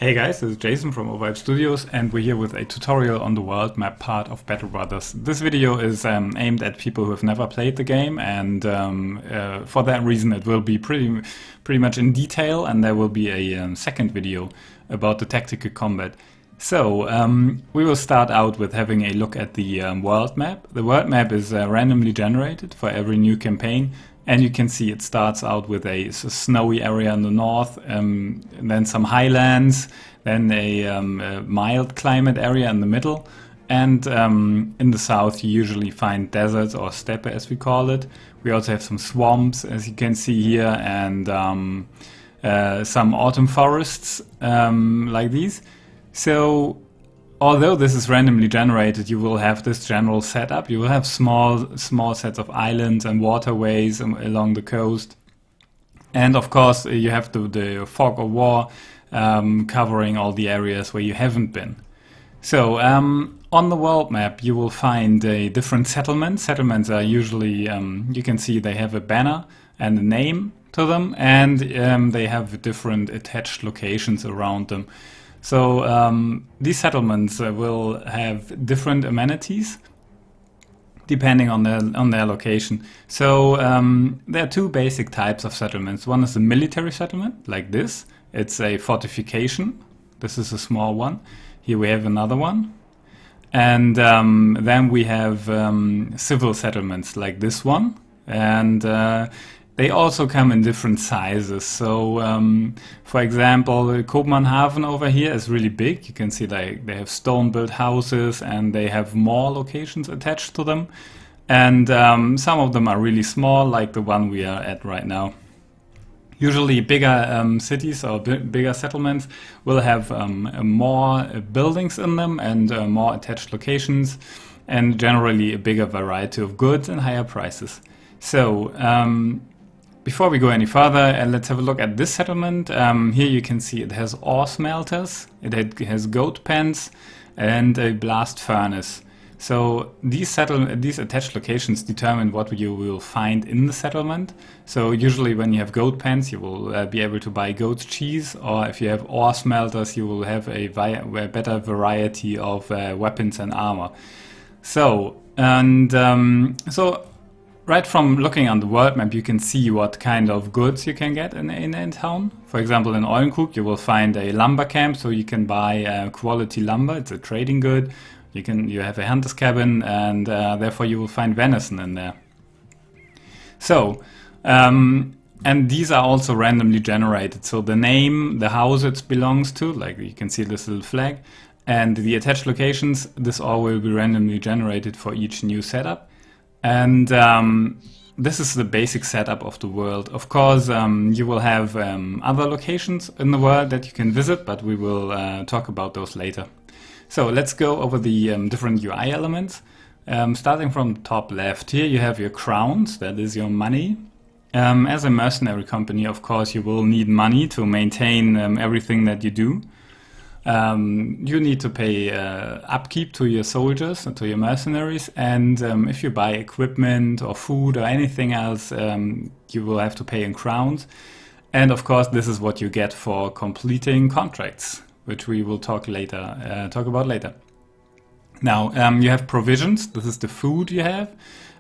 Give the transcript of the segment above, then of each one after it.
Hey guys, this is Jason from Overhype Studios, and we're here with a tutorial on the world map part of Battle Brothers. This video is aimed at people who have never played the game, and for that reason it will be pretty much in detail, and there will be a second video about the tactical combat. So, we will start out with having a look at the world map. The world map is randomly generated for every new campaign. And you can see it starts out with a snowy area in the north, and then some highlands, then a mild climate area in the middle, and in the south you usually find deserts or steppe as we call it. We also have some swamps as you can see here, and some autumn forests like these. So although this is randomly generated, you will have this general setup. You will have small sets of islands and waterways along the coast. And of course, you have the fog of war covering all the areas where you haven't been. So, on the world map, you will find different settlements. Settlements are usually, you can see they have a banner and a name to them, and they have different attached locations around them. So these settlements will have different amenities depending on their location. So there are two basic types of settlements. One is a military settlement, like this. It's a fortification. This is a small one. Here we have another one. And then we have civil settlements, like this one. And they also come in different sizes. So, for example, Koopmanhaven over here is really big. You can see they have stone-built houses and they have more locations attached to them. And some of them are really small, like the one we are at right now. Usually bigger cities or bigger settlements will have more buildings in them and more attached locations, and generally a bigger variety of goods and higher prices. So, before we go any further, let's have a look at this settlement. Here you can see it has ore smelters, it has goat pens, and a blast furnace. So these attached locations determine what you will find in the settlement. So usually when you have goat pens, you will be able to buy goat's cheese, or if you have ore smelters, you will have a better variety of weapons and armor. So, right from looking on the world map, you can see what kind of goods you can get in a town. For example, in Eulenkrug, you will find a lumber camp, so you can buy quality lumber. It's a trading good. You have a hunter's cabin, and therefore you will find venison in there. So, and these are also randomly generated. So the name, the house it belongs to, like you can see this little flag, and the attached locations, this all will be randomly generated for each new setup. And this is the basic setup of the world. Of course, you will have other locations in the world that you can visit, but we will talk about those later. So let's go over the different UI elements. Starting from top left, here you have your crowns, that is your money. As a mercenary company, of course, you will need money to maintain everything that you do. You need to pay upkeep to your soldiers and to your mercenaries, and if you buy equipment or food or anything else, you will have to pay in crowns. And of course, this is what you get for completing contracts, which we will talk about later. Now, you have provisions. This is the food you have.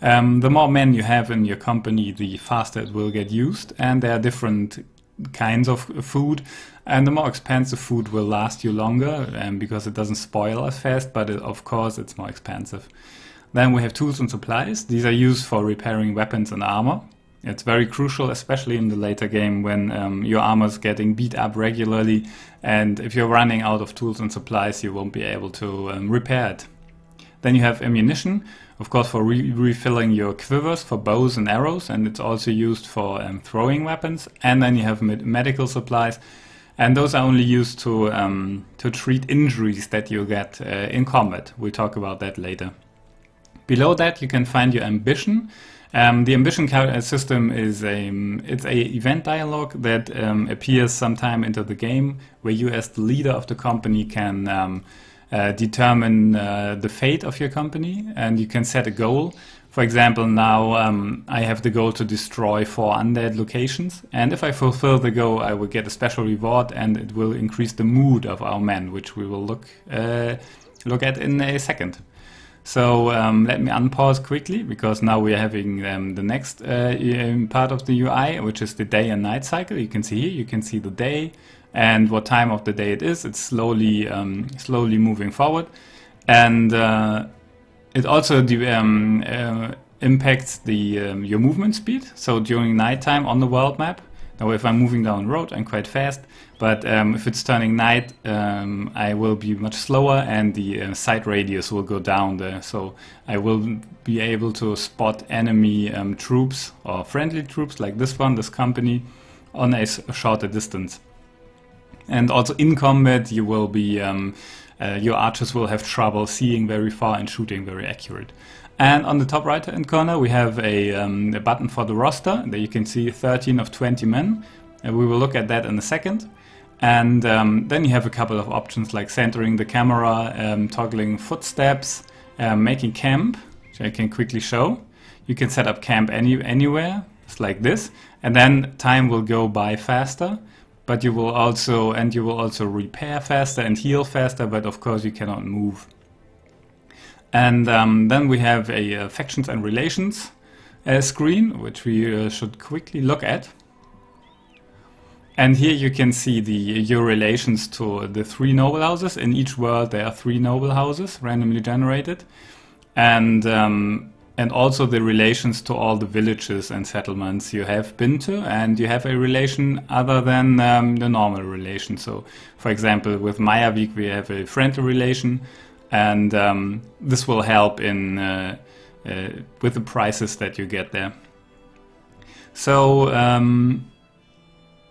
The more men you have in your company, the faster it will get used, and there are different kinds of food, and the more expensive food will last you longer because it doesn't spoil as fast, but of course it's more expensive. Then we have tools and supplies. These are used for repairing weapons and armor. It's very crucial, especially in the later game when your armor is getting beat up regularly, and if you're running out of tools and supplies, you won't be able to repair it. Then you have ammunition, of course, for refilling your quivers for bows and arrows, and it's also used for throwing weapons. And then you have medical supplies, and those are only used to treat injuries that you get in combat. We'll talk about that later. Below that, you can find your ambition. The ambition system is it's a event dialogue that appears sometime into the game, where you, as the leader of the company, can determine the fate of your company, and you can set a goal For example, now I have the goal to destroy 4 undead locations, and if I fulfill the goal, I will get a special reward, and it will increase the mood of our men, which we will look at in a second. So let me unpause quickly, because now we are having the next part of the UI, which is the day and night cycle. You can see here, you can see the day and what time of the day it is. It's slowly moving forward, and it also impacts your movement speed. So during nighttime on the world map, now if I'm moving down the road, I'm quite fast, but if it's turning night, I will be much slower, and the sight radius will go down there. So I will be able to spot enemy troops or friendly troops like this one, this company, on a shorter distance. And also in combat, you will be your archers will have trouble seeing very far and shooting very accurate. And on the top right hand corner we have a button for the roster. There you can see 13 of 20 men. We will look at that in a second. And then you have a couple of options like centering the camera, toggling footsteps, making camp, which I can quickly show. You can set up camp anywhere, just like this, and then time will go by faster. But you will also repair faster and heal faster, but of course you cannot move. And then we have a factions and relations screen, which we should quickly look at. And here you can see your relations to the 3 noble houses. In each world there are 3 noble houses randomly generated, and also the relations to all the villages and settlements you have been to, and you have a relation other than the normal relation. So, for example, with Meyervik we have a friendly relation, and this will help in with the prices that you get there. So,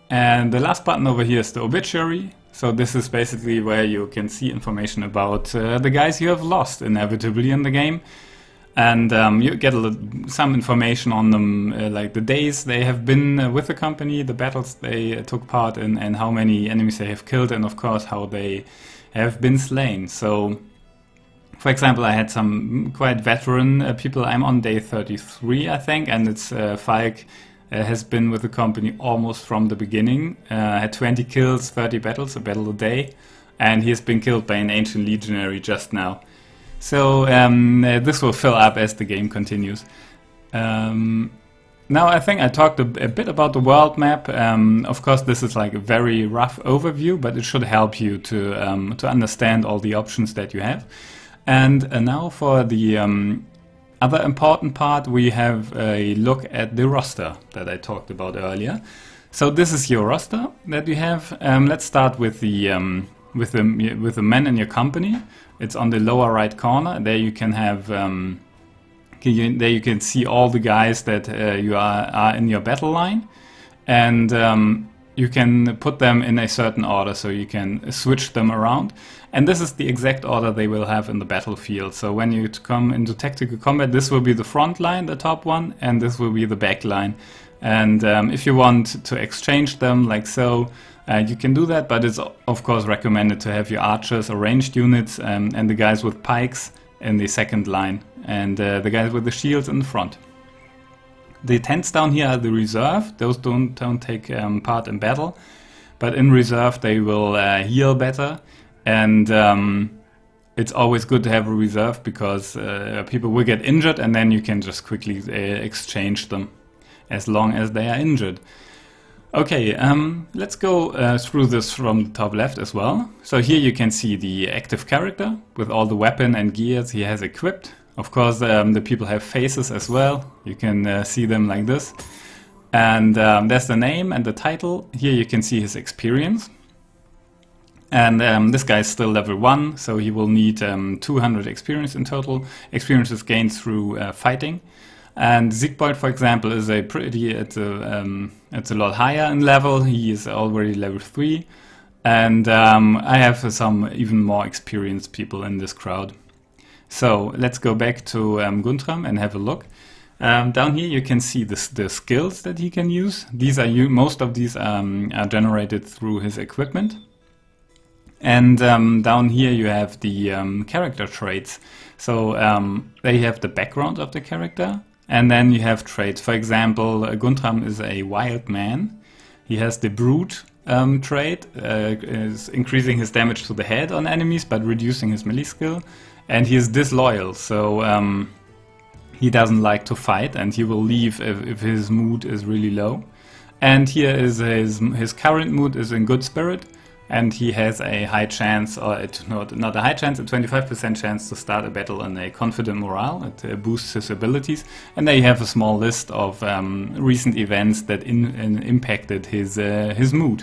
and the last button over here is the obituary. So this is basically where you can see information about the guys you have lost inevitably in the game. And you get some information on them, like the days they have been with the company, the battles they took part in, and how many enemies they have killed, and of course how they have been slain. So, for example, I had some quite veteran people. I'm on day 33, I think, and it's Falk has been with the company almost from the beginning. Had 20 kills, 30 battles, a battle a day, and he has been killed by an ancient legionary just now. So this will fill up as the game continues. Now I think I talked a bit about the world map. Of course this is like a very rough overview, but it should help you to understand all the options that you have. And now for the other important part, we have a look at the roster that I talked about earlier. So this is your roster that you have. Let's start with the men in your company. It's on the lower right corner. There you can have there you can see all the guys that you are in your battle line, and you can put them in a certain order, so you can switch them around. And this is the exact order they will have in the battlefield. So when you come into tactical combat, this will be the front line, the top one, and this will be the back line. And if you want to exchange them like so, you can do that, but it's of course recommended to have your archers or ranged units and the guys with pikes in the second line, and the guys with the shields in the front. The tents down here are the reserve. Those don't take part in battle, but in reserve they will heal better, and it's always good to have a reserve, because people will get injured and then you can just quickly exchange them as long as they are injured. Okay, let's go through this from the top left as well. So here you can see the active character with all the weapon and gears he has equipped. Of course, the people have faces as well. You can see them like this. And there's the name and the title. Here you can see his experience. And this guy is still level 1, so he will need 200 experience in total. Experience is gained through fighting. And Siegbold, for example, is it's a lot higher in level. He is already level 3, and I have some even more experienced people in this crowd. So let's go back to Guntram and have a look. Down here you can see the skills that he can use. Most of these are generated through his equipment. And down here you have the character traits. So there you have the background of the character, and then you have traits. For example, Guntram is a wild man. He has the brute trait, is increasing his damage to the head on enemies but reducing his melee skill. And he is disloyal, so he doesn't like to fight and he will leave if his mood is really low. And here is his current mood is in good spirit, and he has a high chance, or not a high chance, a 25% chance to start a battle on a confident morale. It boosts his abilities. And there you have a small list of recent events that impacted his mood.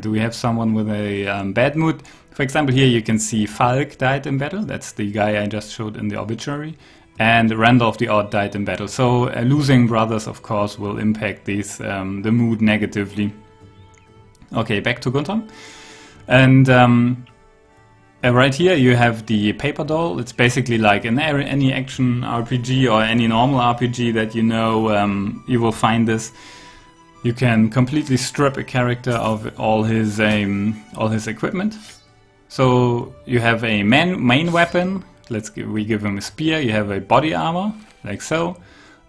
Do we have someone with a bad mood? For example, here you can see Falk died in battle. That's the guy I just showed in the obituary. And Randolph the Odd died in battle. So losing brothers, of course, will impact these the mood negatively. Okay, back to Guntram. And right here you have the paper doll. It's basically like in any action RPG or any normal RPG that you know, you will find this. You can completely strip a character of all his equipment. So you have a main weapon. We give him a spear. You have a body armor, like so.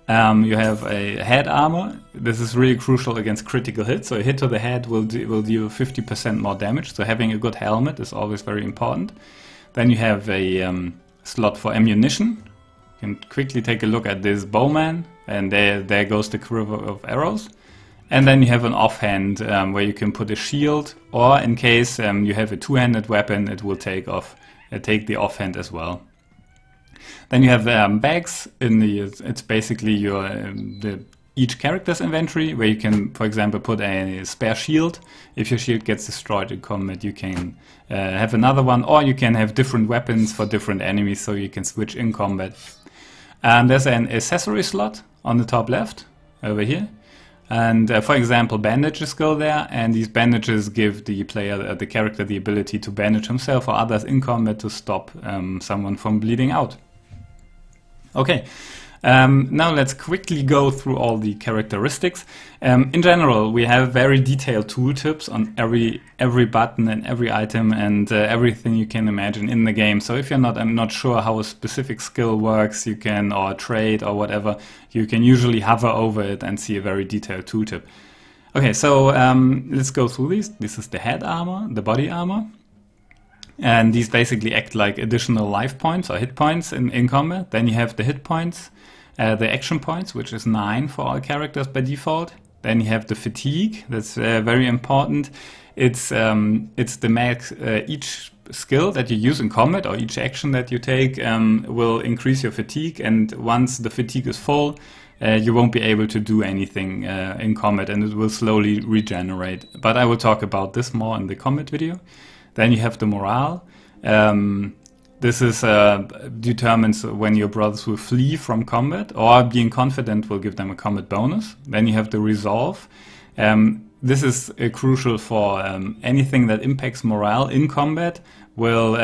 You have a head armor. This is really crucial against critical hits. So a hit to the head will deal 50% more damage. So having a good helmet is always very important. Then you have a slot for ammunition. You can quickly take a look at this bowman, and there goes the quiver of arrows. And then you have an offhand where you can put a shield, or in case you have a two-handed weapon, it will take the offhand as well. Then you have bags. It's basically your each character's inventory, where you can, for example, put a spare shield. If your shield gets destroyed in combat, you can have another one, or you can have different weapons for different enemies, so you can switch in combat. And there's an accessory slot on the top left over here. And for example, bandages go there, and these bandages give the player, the character, the ability to bandage himself or others in combat to stop someone from bleeding out. Okay, now let's quickly go through all the characteristics. In general, we have very detailed tooltips on every button and every item and everything you can imagine in the game. So if I'm not sure how a specific skill works, you can, or trait or whatever, you can usually hover over it and see a very detailed tooltip. Okay, so let's go through these. This is the head armor, the body armor. And these basically act like additional life points or hit points in combat. Then you have the hit points, the action points, which is 9 for all characters by default. Then you have the fatigue, that's very important. It's the max, each skill that you use in combat or each action that you take will increase your fatigue, and once the fatigue is full, you won't be able to do anything in combat, and it will slowly regenerate. But I will talk about this more in the combat video. Then you have the morale. This is determines when your brothers will flee from combat, or being confident will give them a combat bonus. Then you have the resolve. This is crucial for anything that impacts morale in combat will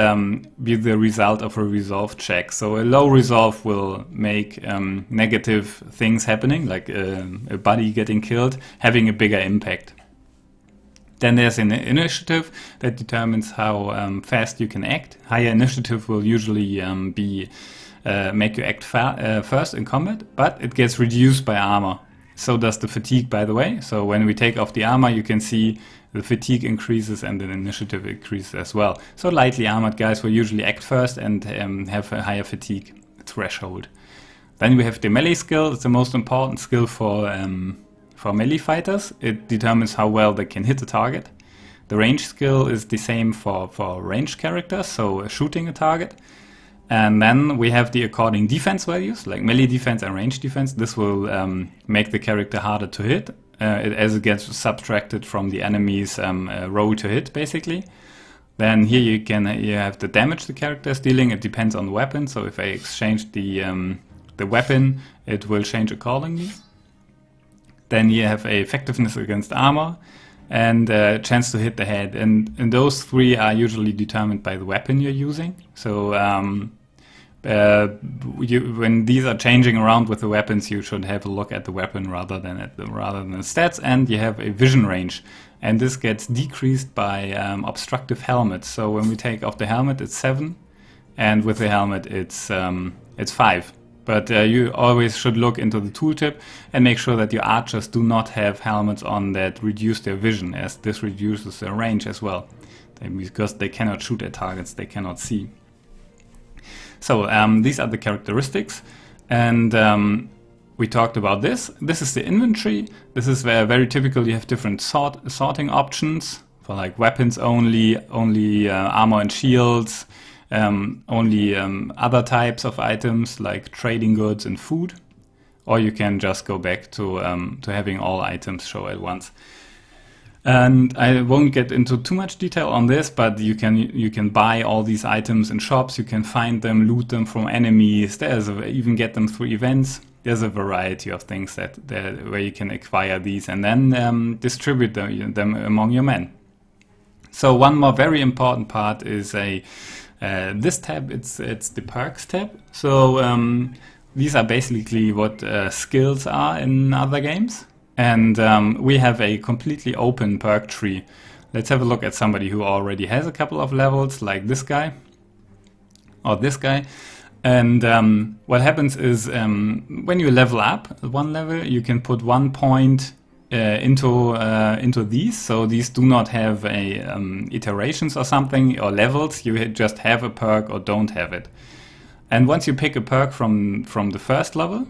be the result of a resolve check. So a low resolve will make negative things happening, like a buddy getting killed, having a bigger impact. Then there's an initiative that determines how fast you can act. Higher initiative will usually make you act first in combat, but it gets reduced by armor. So does the fatigue, by the way. So when we take off the armor, you can see the fatigue increases and the initiative increases as well. So lightly armored guys will usually act first and have a higher fatigue threshold. Then we have the melee skill. It's the most important skill for melee fighters. It determines how well they can hit the target. The range skill is the same for ranged characters, so shooting a target. And then we have the according defense values, like melee defense and range defense. This will make the character harder to hit, as it gets subtracted from the enemy's roll to hit, basically. Then here you have the damage the character is dealing. It depends on the weapon, so if I exchange the weapon, it will change accordingly. Then you have a effectiveness against armor and a chance to hit the head. And those three are usually determined by the weapon you're using. So when these are changing around with the weapons, you should have a look at the weapon rather than the stats. And you have a vision range. and this gets decreased by obstructive helmets. So when we take off the helmet, it's 7, and with the helmet, it's 5. But you always should look into the tooltip and make sure that your archers do not have helmets on that reduce their vision, as this reduces their range as well, because they cannot shoot at targets they cannot see. So these are the characteristics, and we talked about this. This is the inventory. This is where very typical you have different sorting options for like weapons only armor and shields, only other types of items like trading goods and food, or you can just go back to having all items show at once. And I won't get into too much detail on this, but you can buy all these items in shops. You can find them, loot them from enemies. Even get them through events. There's a variety of things where you can acquire these and then distribute them among your men. So one more very important part is this tab. It's the perks tab. So these are basically what skills are in other games. And we have a completely open perk tree. Let's have a look at somebody who already has a couple of levels, like this guy or this guy. And what happens is when you level up one level, you can put 1 point into these. So these do not have iterations or something or levels. You just have a perk or don't have it. And once you pick a perk from the first level,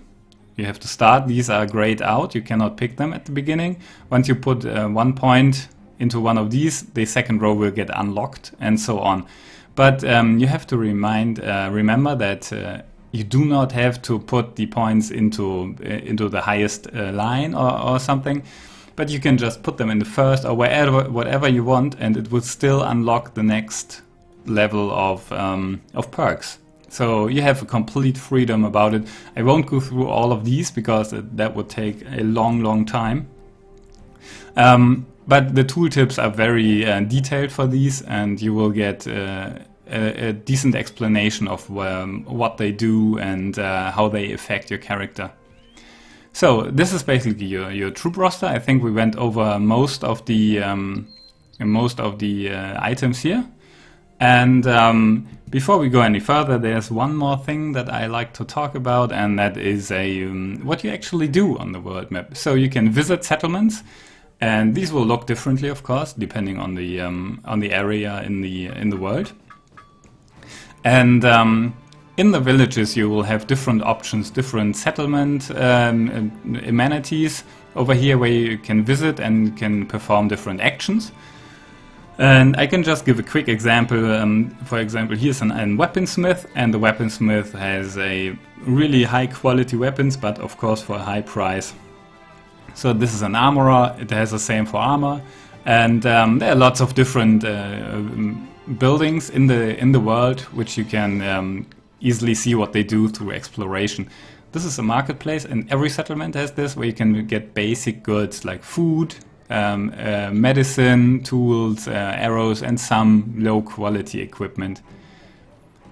you have to start. These are grayed out. You cannot pick them at the beginning. Once you put 1 point into one of these, the second row will get unlocked, and so on. But you have to remember that you do not have to put the points into the highest line or something. But you can just put them in the first or whatever you want, and it will still unlock the next level of perks. So you have a complete freedom about it. I won't go through all of these because that would take a long time. But the tooltips are very detailed for these, and you will get a decent explanation of what they do and how they affect your character. So this is basically your troop roster. I think we went over most of the items here. And before we go any further, there's one more thing that I like to talk about, and that is what you actually do on the world map. So you can visit settlements, and these will look differently, of course, depending on the area in the world. And in the villages, you will have different options, different settlement amenities over here, where you can visit and can perform different actions. And I can just give a quick example. For example, here's a weaponsmith, and the weaponsmith has a really high quality weapons, but of course for a high price. So this is an armorer. It has the same for armor, and there are lots of different buildings in the world which you can easily see what they do through exploration. This is a marketplace, and every settlement has this, where you can get basic goods like food, medicine, tools, arrows, and some low quality equipment.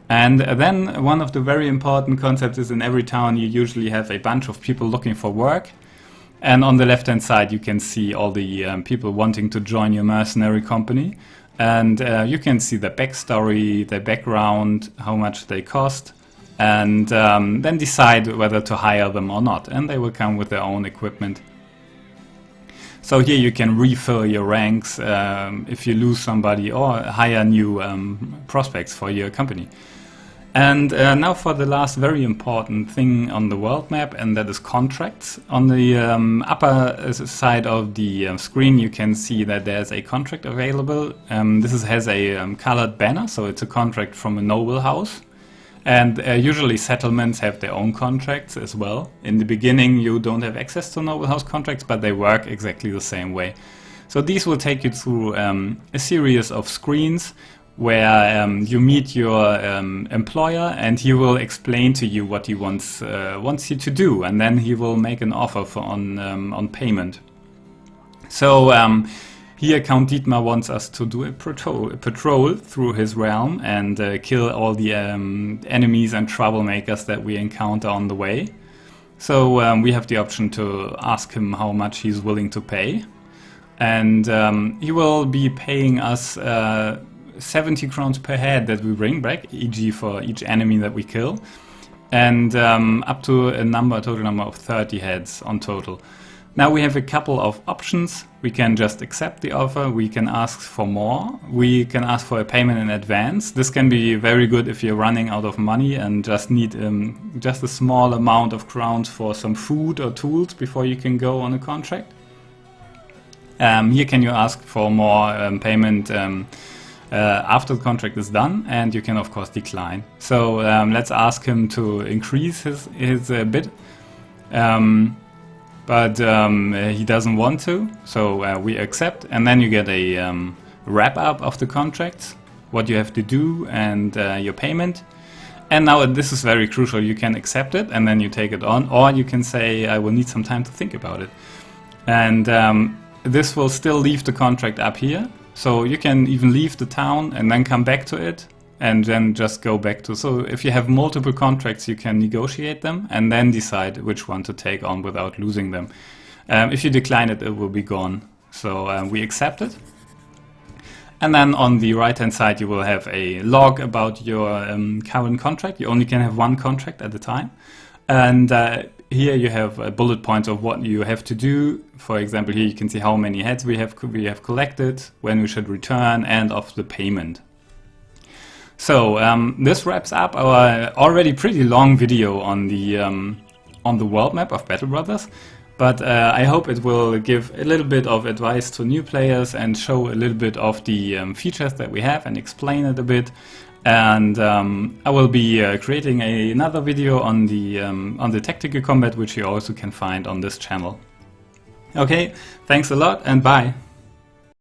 And then one of the very important concepts is, in every town you usually have a bunch of people looking for work, and on the left hand side you can see all the people wanting to join your mercenary company, and you can see the backstory, their background, how much they cost, and then decide whether to hire them or not, and they will come with their own equipment. So here you can refill your ranks if you lose somebody, or hire new prospects for your company. And now for the last very important thing on the world map, and that is contracts. On the upper side of the screen you can see that there's a contract available. This has a colored banner, so it's a contract from a noble house. And usually settlements have their own contracts as well. In the beginning you don't have access to noble house contracts, but they work exactly the same way. So these will take you through a series of screens where you meet your employer, and he will explain to you what he wants you to do, and then he will make an offer on payment. So here Count Dietmar wants us to do a patrol through his realm and kill all the enemies and troublemakers that we encounter on the way. So we have the option to ask him how much he's willing to pay. and he will be paying us 70 crowns per head that we bring back, e.g. for each enemy that we kill, and up to a total number of 30 heads on total. Now we have a couple of options. We can just accept the offer, we can ask for more, we can ask for a payment in advance. This can be very good if you're running out of money and just need just a small amount of crowns for some food or tools before you can go on a contract. Here can you ask for more payment after the contract is done, and you can of course decline. So let's ask him to increase his bid. But he doesn't want to, so we accept, and then you get a wrap-up of the contracts, what you have to do, and your payment. And now this is very crucial. You can accept it and then you take it on, or you can say I will need some time to think about it. And this will still leave the contract up here, so you can even leave the town and then come back to it and then just go back to. So if you have multiple contracts, you can negotiate them and then decide which one to take on without losing them. If you decline it, it will be gone. So we accept it. And then on the right hand side you will have a log about your current contract. You only can have one contract at a time. And here you have bullet points of what you have to do. For example, here you can see how many heads we have collected, when we should return, and of the payment. So this wraps up our already pretty long video on the world map of Battle Brothers. But I hope it will give a little bit of advice to new players and show a little bit of the features that we have and explain it a bit. And I will be creating another video on the tactical combat, which you also can find on this channel. Okay, thanks a lot and bye.